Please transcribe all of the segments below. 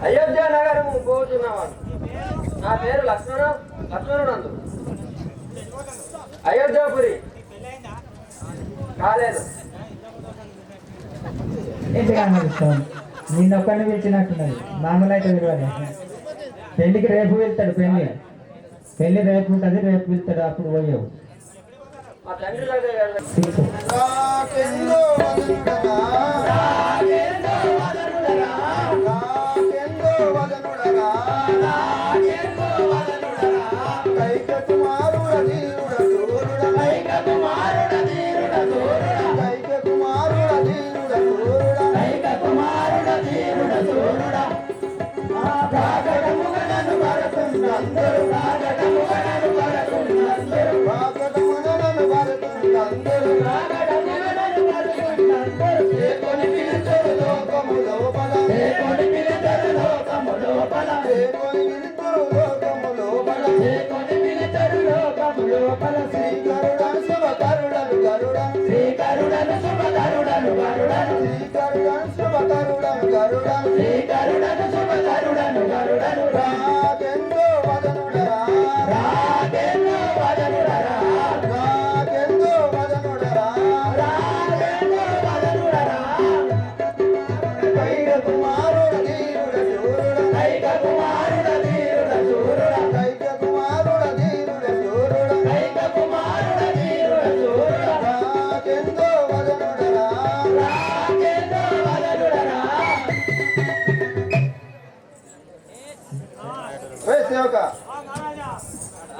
అయోధ్య నగరము పోతున్నావాడు. నా పేరు లక్ష్మణుడు. అయోధ్యాపురి కాలేదు. నిన్నొక్కడిని పిలిచినట్టున్నది. మామూలు అయితే విలువలే. పెళ్లికి రేపు వెళ్తాడు. పెళ్లి రేపు ఉంటుంది. రేపు వెళ్తాడు. అప్పుడు పోయావు. మా తండ్రి దగ్గర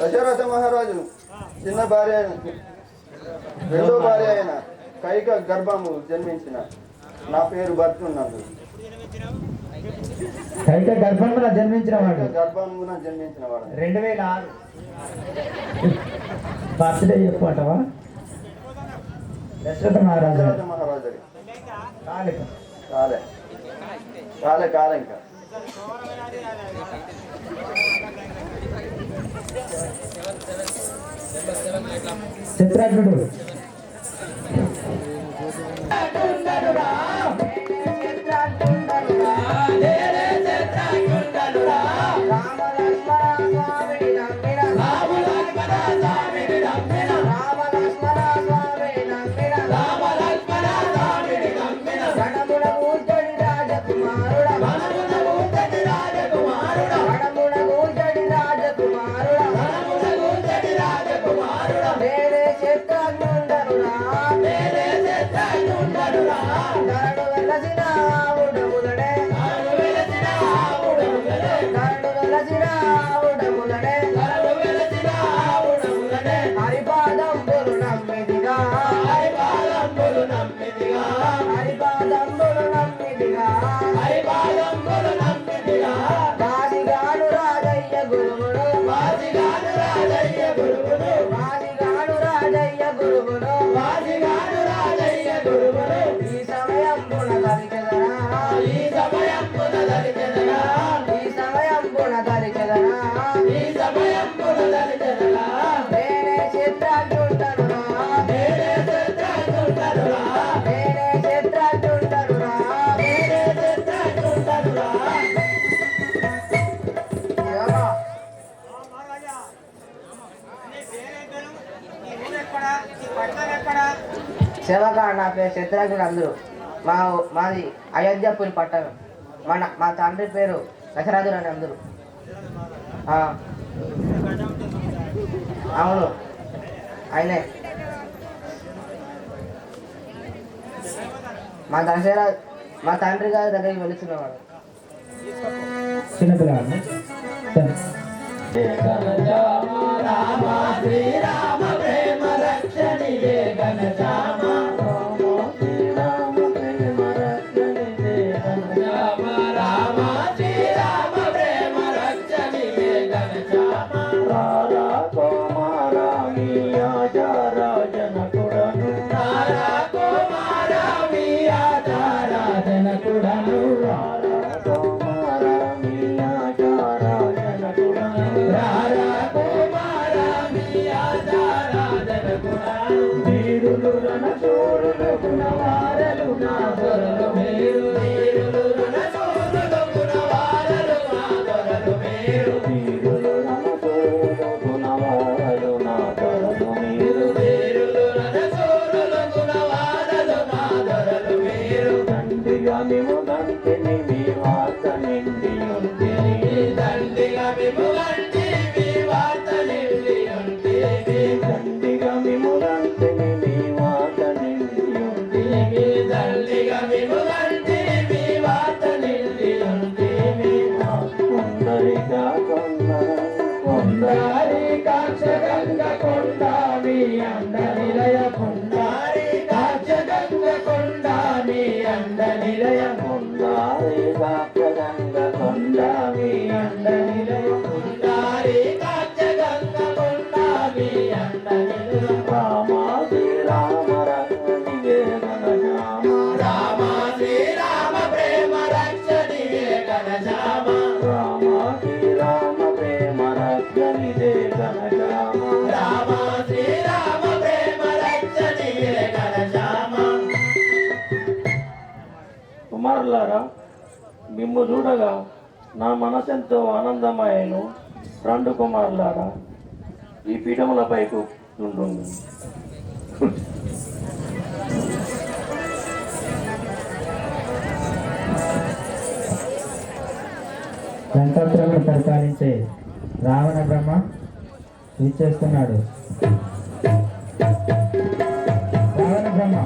దశరథ మహారాజు చిన్న భార్య రెండో భార్య అయిన కైక గర్భము జన్మించిన నా పేరు భర్తున్నది. కైక గర్భమున జన్మించిన వాడు 2006 బర్త్డే చెప్పమంటావా? దశరథ మహారాజు కాలే ఇంకా చిత్రాగ్నుడు రాజకుమారుడా సేవక నా పేరు చిత్రాగ్ని అందరూ మాది అయోధ్యపురి పట్టణం. మా తండ్రి పేరు దశరథుడు అని అందరూ. అవును ఆయనే. మా తండ్రి గారి దగ్గరికి వెళుతున్నవాడు. చిన్నపిల్లవాడు శ్రీరామ ప్రేమ రక్షణి గణజామ శ్రీరామ ప్రేమ రక్షణి గణజామ రామ శ్రీరామ ప్రేమ రక్షణి గణజామ రారా కుమారామి ఆచారాజనకుడను రారా కుమారామి ఆచారాజనకుడను రారా కుమారామి ఆచారాజనకుడను రారా కుమారామి ఆచారాజనకుడను వీరులు రణశూరులు గుణవారలు నా దొరలు మీరు వీరులు రణశూరులు గుణవారలు నా దొరలు మీరు వీరులు రణశూరులు గుణవారలు నా దొరలు మీరు వీరులు రణశూరులు గుణవారలు నా దొరలు మీరు దండిగా మేము దంతిని మీ వార్త నిండి ఉంటిని దండిగా మేము దంటి మీ వార్త నిండి ఉంటిని దండిగా మేము దంతిని మీ వార్త నిండి ఉంటిని దండిగా మేము దంటి మీ వార్త నిండి ఉంటిని కొందరిగా కొందారి కాక్షగంగ కొండామి అండ నిలయ కొందారి కాక్షగంగ కొండామి అండ నిలయ కొందారి కాక్షగంగ కొండామి అండ నిలయ కొందారి కాక్షగంగ కొండామి అండ నిలయ రామ శ్రీరామ రక్షణి గణజామ రామ శ్రీరామ ప్రేమ రక్షణి గణజామ రామ శ్రీరామ ప్రేమ రక్షణి గణజామ రామ శ్రీరామ ప్రేమ రక్షణి గణజామ. కుమారులారా, మిమ్ము చూడగా నా మనసెంతో ఆనందమయ్యను. రెండు కుమారులారా, ఈ పీఠములపై ఉంటుంది. లంకాపురంలో పరిపాలించే రావణ బ్రహ్మ ఇచ్చేస్తున్నాడు. రావణ బ్రహ్మ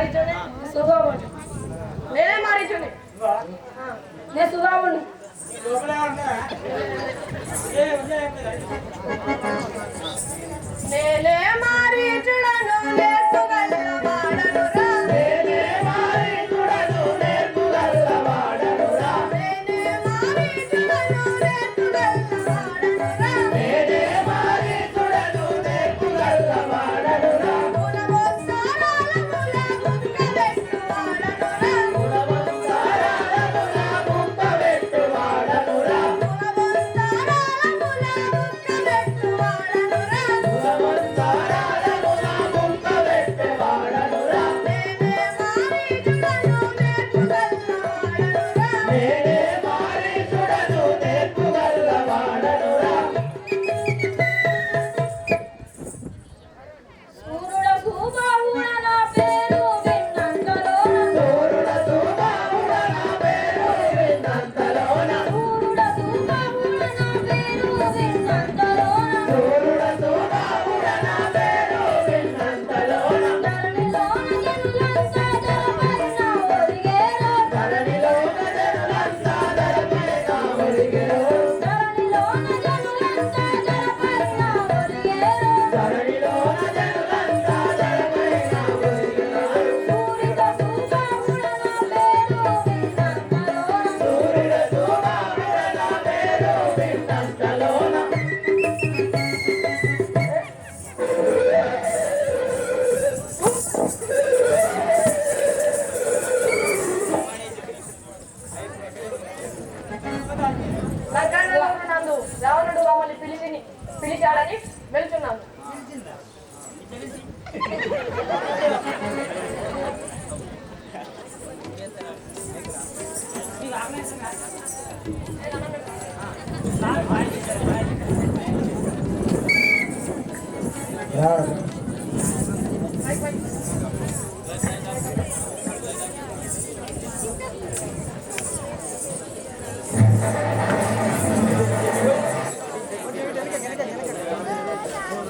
మారించండి సుగాముని నేనే మారించండి నేను సుగాముని నేనే మారించుడను నేర్పుగల వాడను రా నేనే మారించుడను నేర్పుగల వాడను రా నేనే మారించుడను నేర్పుగల వాడను రా నేనే మారించుడను నేర్పుగల వాడను రా గుణవంతారాల ముల గుంకబెట్టు వాడను రా గుణవంతారాల ముల గుంకబెట్టు వాడను రా గుణవంతారాల ముల గుంకబెట్టు వాడను రా గుణవంతారాల ముల గుంకబెట్టు వాడను రా నేనే మారించుడను నేర్పుగల వాడను రా నేనే మారించుడను నేర్పుగల వాడను రా సూర్యుడ సూబాహుడ నా పేరు విన్నంతలోన సూర్యుడ సూబాహుడ నా పేరు విన్నంతలోన సూర్యుడ సూబాహుడ నా పేరు విన్నంతలోన సూర్యుడ సూబాహుడ నా పేరు విన్నంతలోన ధరణిలోన జనులంతా ధరపైన ఒరిగేరు ధరణిలోన జనులంతా ధరపైన ఒరిగేరు ధరణిలోన జనులంతా ధరపైన ఒరిగేరు ధరణిలోన జనులంతా ధరపైన ఒరిగేరు సూర్యుడ సూబాహుడ నా పేరు విన్నంతలోన సూర్యుడ సూబాహుడ నా పేరు విన్నంతలోన లంకలో నందు రావణుడు మమ్మల్ని పిలిచాడని వెళ్తున్నాము రావడం